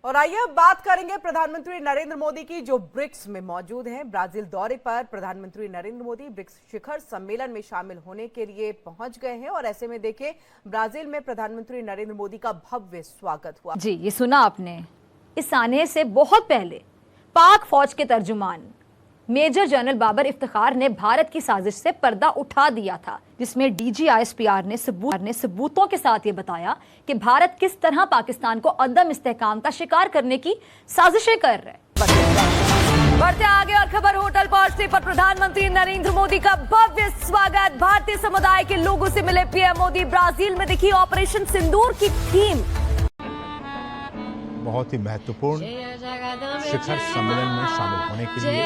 और आइए अब बात करेंगे प्रधानमंत्री नरेंद्र मोदी की, जो ब्रिक्स में मौजूद हैं। ब्राजील दौरे पर प्रधानमंत्री नरेंद्र मोदी ब्रिक्स शिखर सम्मेलन में शामिल होने के लिए पहुंच गए हैं और ऐसे में देखिए ब्राजील में प्रधानमंत्री नरेंद्र मोदी का भव्य स्वागत हुआ। जी, ये सुना आपने। इस आने से बहुत पहले पाक फौज के तर्जुमान मेजर जनरल बाबर इफ्तिखार ने भारत की साजिश से पर्दा उठा दिया था, जिसमें DGISPR ने सबूतों के साथ ये बताया कि भारत किस तरह पाकिस्तान को अदम इस्तेहकाम का शिकार करने की साजिशें कर रहे हैं। बढ़ते आगे और खबर, होटल पहुंचने पर प्रधानमंत्री नरेंद्र मोदी का भव्य स्वागत। भारतीय समुदाय के लोगों से मिले पीएम मोदी। ब्राजील में दिखी ऑपरेशन सिंदूर की थीम। बहुत ही महत्वपूर्ण शिखर सम्मेलन में शामिल होने के लिए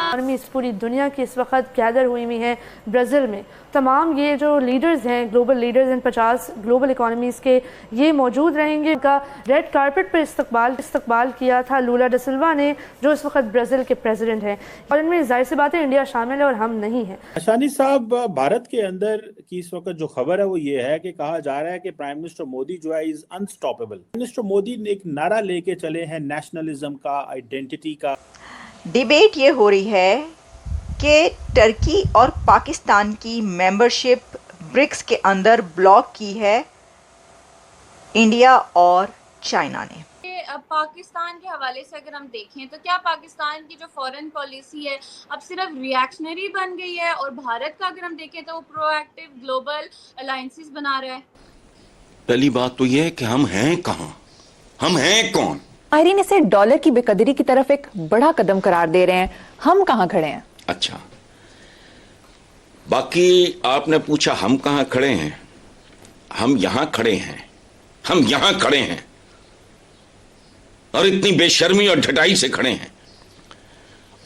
आर्मी पूरी दुनिया की इस वक्त गैदर हुई हुई है ब्राजील में। तमाम ये जो लीडर्स हैं, global leaders in 50 global economies के, ये मौजूद रहेंगे। उनका रेड कारपेट पर इस्तकबाल किया था लूला दा सिल्वा ने, जो इस वक्त ब्राजील के प्रेसिडेंट हैं। और इनमें जाहिर सी बात है इंडिया शामिल है और हम नहीं हैं। अशानी साहब, भारत के अंदर की इस वक्त जो खबर है वो ये है कि कहा जा रहा है कि प्राइम मिनिस्टर मोदी जो है इज अनस्टॉपेबल। मिनिस्टर मोदी ने एक नारा लेके चले हैं नेशनलिज्म का, आइडेंटिटी का। डिबेट ये हो रही है कि टर्की और पाकिस्तान की मेंबरशिप ब्रिक्स के अंदर ब्लॉक की है इंडिया और चाइना ने। अब पाकिस्तान के हवाले से अगर हम देखें तो क्या पाकिस्तान की जो फॉरेन पॉलिसी है अब सिर्फ रिएक्शनरी बन गई है, और भारत का अगर हम देखें तो वो प्रोएक्टिव ग्लोबल अलायंसेस बना रहा है। पहली बात तो ये है कि हम हैं कहां, हम हैं कौन। आयरीन इसे डॉलर की बेकदरी की तरफ एक बड़ा कदम करार दे रहे हैं। हम कहां खड़े हैं? अच्छा, बाकी आपने पूछा हम कहां खड़े हैं। हम यहां खड़े हैं, हम यहां खड़े हैं, और इतनी बेशर्मी और ढटाई से खड़े हैं।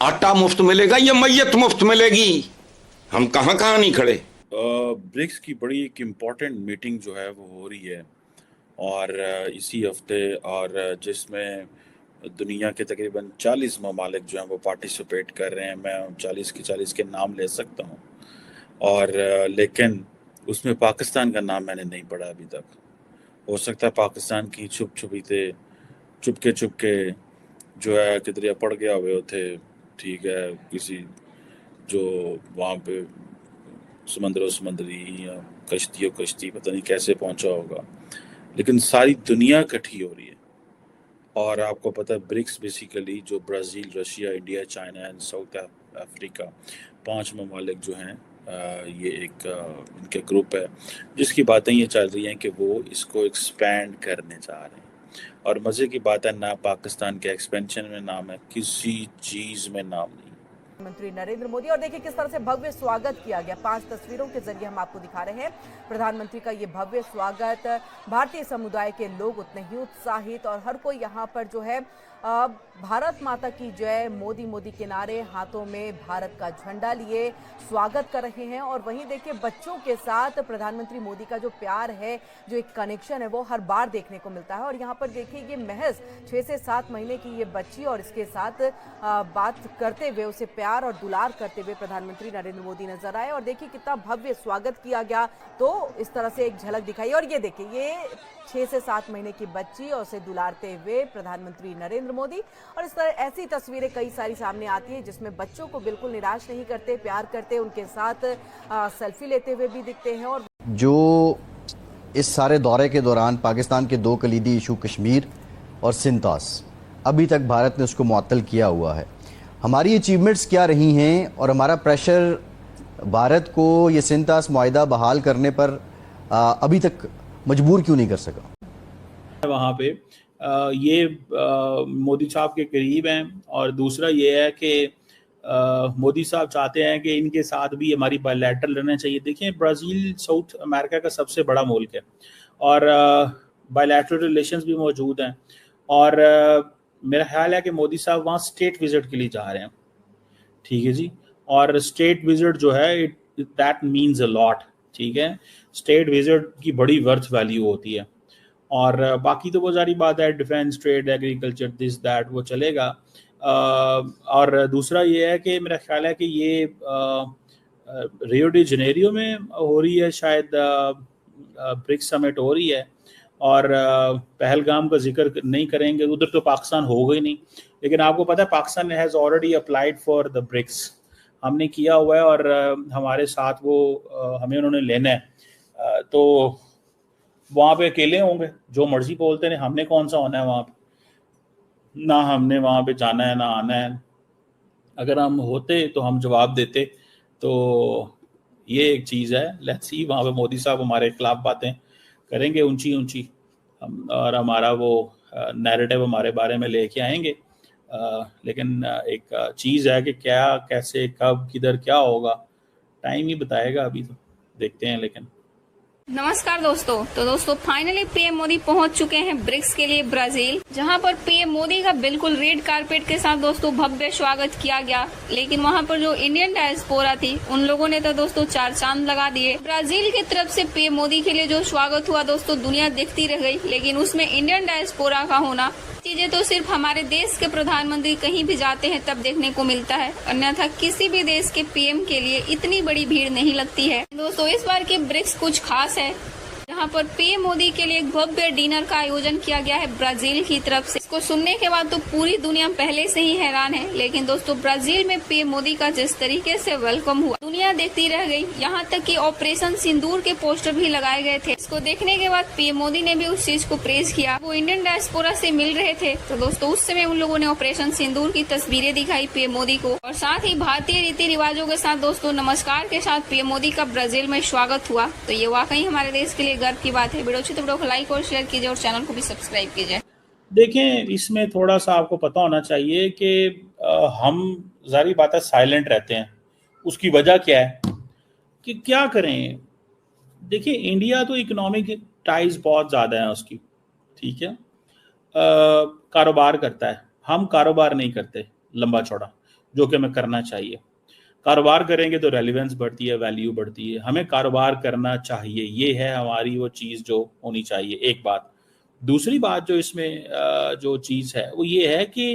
आटा मुफ्त मिलेगा या मैयत मुफ्त मिलेगी, हम कहां कहां नहीं खड़े। ब्रिक्स की बड़ी एक इम्पॉर्टेंट मीटिंग जो है वो हो रही है और इसी हफ्ते, और जिसमें दुनिया के तकरीबन 40 ममालिक जो हैं वो पार्टिसिपेट कर रहे हैं। मैं 40 के नाम ले सकता हूँ, और लेकिन उसमें पाकिस्तान का नाम मैंने नहीं पढ़ा अभी तक। हो सकता है पाकिस्तान की चुपके जो है किधरिया पड़ गया हुए होते, ठीक है, किसी जो वहाँ पे समंदरी या कश्ती पता नहीं कैसे पहुँचा होगा, लेकिन सारी दुनिया इकट्ठी हो रही है। और आपको पता है ब्रिक्स बेसिकली जो Brazil, Russia, India, China and south Africa 5 ममालिक जो हैं, ये एक इनके ग्रुप है जिसकी बातें ये चल रही हैं कि वो इसको एक्सपैंड करने जा रहे हैं। और मज़े की बात है, ना पाकिस्तान के एक्सपेंशन में नाम है, किसी चीज़ में नाम नहीं। प्रधानमंत्री नरेंद्र मोदी, और देखिए किस तरह से भव्य स्वागत किया गया। 5 तस्वीरों के जरिए हम आपको दिखा रहे हैं प्रधानमंत्री का ये भव्य स्वागत। भारतीय समुदाय के लोग उतने ही उत्साहित, और हर कोई यहाँ पर जो है भारत माता की जय, मोदी मोदी के नारे, हाथों में भारत का झंडा लिए स्वागत कर रहे हैं। और वहीं देखिए बच्चों के साथ प्रधानमंत्री मोदी का जो प्यार है, जो एक कनेक्शन है, वो हर बार देखने को मिलता है। और यहाँ पर देखिए ये महज 6 से 7 महीने की ये बच्ची, और इसके साथ बात करते हुए, उसे प्यार और दुलार करते हुए प्रधानमंत्री नरेंद्र मोदी नजर आए। और देखिए कितना भव्य स्वागत किया गया, तो इस तरह से एक झलक दिखाई। और ये देखिए ये 6 से 7 महीने की बच्ची और उसे दुलारते हुए प्रधानमंत्री नरेंद्र मोदी। और इस तरह ऐसी तस्वीरें कई सारी सामने आती है जिसमें बच्चों को बिल्कुल निराश नहीं करते, प्यार करते, उनके साथ सेल्फी लेते हुए भी दिखते हैं। और जो इस सारे दौरे के दौरान पाकिस्तान के 2 कलीदी इशू कश्मीर और सिंतास, अभी तक भारत ने उसको मुअत्तल किया हुआ है। हमारी अचीवमेंट्स क्या रही हैं और हमारा प्रेशर भारत को ये सिंतास मुआहिदा बहाल करने पर अभी तक मजबूर क्यों नहीं कर सका। वहाँ पे ये मोदी साहब के करीब हैं, और दूसरा ये है कि मोदी साहब चाहते हैं कि इनके साथ भी हमारी बायलैटरल रहना चाहिए। देखिए ब्राज़ील साउथ अमेरिका का सबसे बड़ा मुल्क है, और बायलैटरल रिलेशंस भी मौजूद हैं। और मेरा ख्याल है कि मोदी साहब वहाँ स्टेट विजिट के लिए जा रहे हैं, ठीक है जी। और स्टेट विजिट जो है दैट मीन्स अ लॉट, ठीक है। स्टेट विजिट की बड़ी वर्थ वैल्यू होती है। और बाकी तो वो जारी बात है, defence, trade, agriculture, this that वो चलेगा, और दूसरा ये है कि मेरा ख्याल है कि ये रियो डी जेनेरियो में हो रही है, शायद ब्रिक्स समिट हो रही है, और पहलगाम का जिक्र नहीं करेंगे, उधर तो पाकिस्तान होगा ही नहीं। लेकिन आपको पता है Pakistan has already applied for the BRICS, हमने किया हुआ है, और हमारे साथ वो हमें उन्होंने लेना है। तो वहाँ पे अकेले होंगे, जो मर्जी बोलते हैं, हमने कौन सा होना है वहाँ पे, ना हमने वहाँ पे जाना है ना आना है। अगर हम होते तो हम जवाब देते। तो ये एक चीज़ है, लेट्स सी वहाँ पे मोदी साहब हमारे खिलाफ बातें करेंगे ऊंची ऊंची, और हमारा वो नैरेटिव हमारे बारे में लेके आएंगे। लेकिन एक चीज़ है कि क्या, कैसे, कब, किधर क्या होगा, टाइम ही बताएगा, अभी तो देखते हैं। लेकिन नमस्कार दोस्तों फाइनली पीएम मोदी पहुंच चुके हैं ब्रिक्स के लिए ब्राजील, जहां पर पीएम मोदी का बिल्कुल रेड कारपेट के साथ दोस्तों भव्य स्वागत किया गया। लेकिन वहां पर जो इंडियन डायस्पोरा थी, उन लोगों ने तो दोस्तों चार चांद लगा दिए। ब्राजील की तरफ से पीएम मोदी के लिए जो स्वागत हुआ दोस्तों, दुनिया देखती रह गई। लेकिन उसमें इंडियन डायस्पोरा का होना, चीजें तो सिर्फ हमारे देश के प्रधानमंत्री कहीं भी जाते हैं तब देखने को मिलता है, अन्यथा किसी भी देश के पीएम के लिए इतनी बड़ी भीड़ नहीं लगती है। दोस्तों इस बार के ब्रिक्स कुछ खास है, जहां पर पीएम मोदी के लिए एक भव्य डिनर का आयोजन किया गया है ब्राजील की तरफ से। इसको सुनने के बाद तो पूरी दुनिया पहले से ही हैरान है। लेकिन दोस्तों ब्राजील में पीएम मोदी का जिस तरीके से वेलकम हुआ, दुनिया देखती रह गई। यहाँ तक कि ऑपरेशन सिंदूर के पोस्टर भी लगाए गए थे। इसको देखने के बाद पीएम मोदी ने भी उस चीज को प्रेज किया। वो इंडियन डायस्पोरा से मिल रहे थे, तो दोस्तों उस समय उन लोगों ने ऑपरेशन सिंदूर की तस्वीरें दिखाई पीएम मोदी को, और साथ ही भारतीय रीति रिवाजों के साथ दोस्तों नमस्कार के साथ पीएम मोदी का ब्राजील में स्वागत हुआ। तो ये वाकई हमारे देश के लिए गर्व की बात है। वीडियो अच्छी तो वीडियो को लाइक और शेयर कीजिए, और चैनल को भी सब्सक्राइब कीजिए। देखें, इसमें थोड़ा सा आपको पता होना चाहिए कि हम जारी बात है साइलेंट रहते हैं। उसकी वजह क्या है कि क्या करें। देखिए, इंडिया तो इकोनॉमिक टाइज बहुत ज़्यादा है उसकी, ठीक है, कारोबार करता है। हम कारोबार नहीं करते लंबा चौड़ा, जो कि हमें करना चाहिए। कारोबार करेंगे तो रेलिवेंस बढ़ती है, वैल्यू बढ़ती है। हमें कारोबार करना चाहिए, ये है हमारी वो चीज़ जो होनी चाहिए, एक बात। दूसरी बात जो इसमें जो चीज़ है वो ये है कि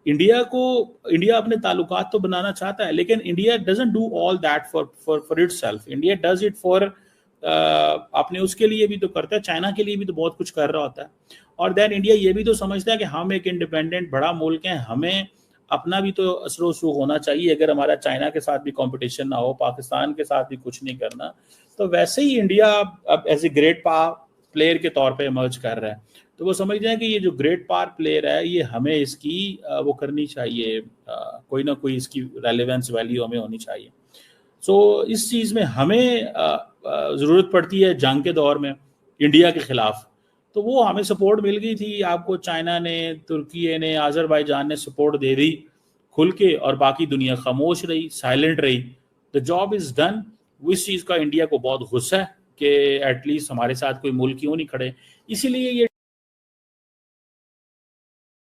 इंडिया अपने ताल्लुकात तो बनाना चाहता है, लेकिन India doesn't do all that for itself. India does it for अपने उसके लिए भी तो करता है, चाइना के लिए भी तो बहुत कुछ कर रहा होता है। और देन इंडिया ये भी तो समझता है कि हम एक इंडिपेंडेंट बड़ा मुल्क हैं, हमें अपना भी तो असर रसूख होना चाहिए। अगर हमारा चाइना के साथ भी कंपटीशन ना हो, पाकिस्तान के साथ भी कुछ नहीं करना, तो वैसे ही इंडिया अब एज ए ग्रेट प्लेयर के तौर पे इमर्ज कर रहा है। तो वो समझ रहे हैं कि ये जो ग्रेट पावर प्लेयर है, ये हमें इसकी वो करनी चाहिए, कोई ना कोई इसकी रेलेवेंस वैल्यू हमें होनी चाहिए। सो इस चीज़ में हमें ज़रूरत पड़ती है जंग के दौर में इंडिया के ख़िलाफ़। तो वो हमें सपोर्ट मिल गई थी। आपको चाइना ने, तुर्की ने, आज़रबाईजान ने सपोर्ट दे दी खुल के, और बाकी दुनिया खामोश रही, साइलेंट रही। The job is done. इस चीज़ का इंडिया को बहुत गुस्सा है कि एटलीस्ट हमारे साथ कोई मुल्क क्यों नहीं खड़े। इसीलिए ये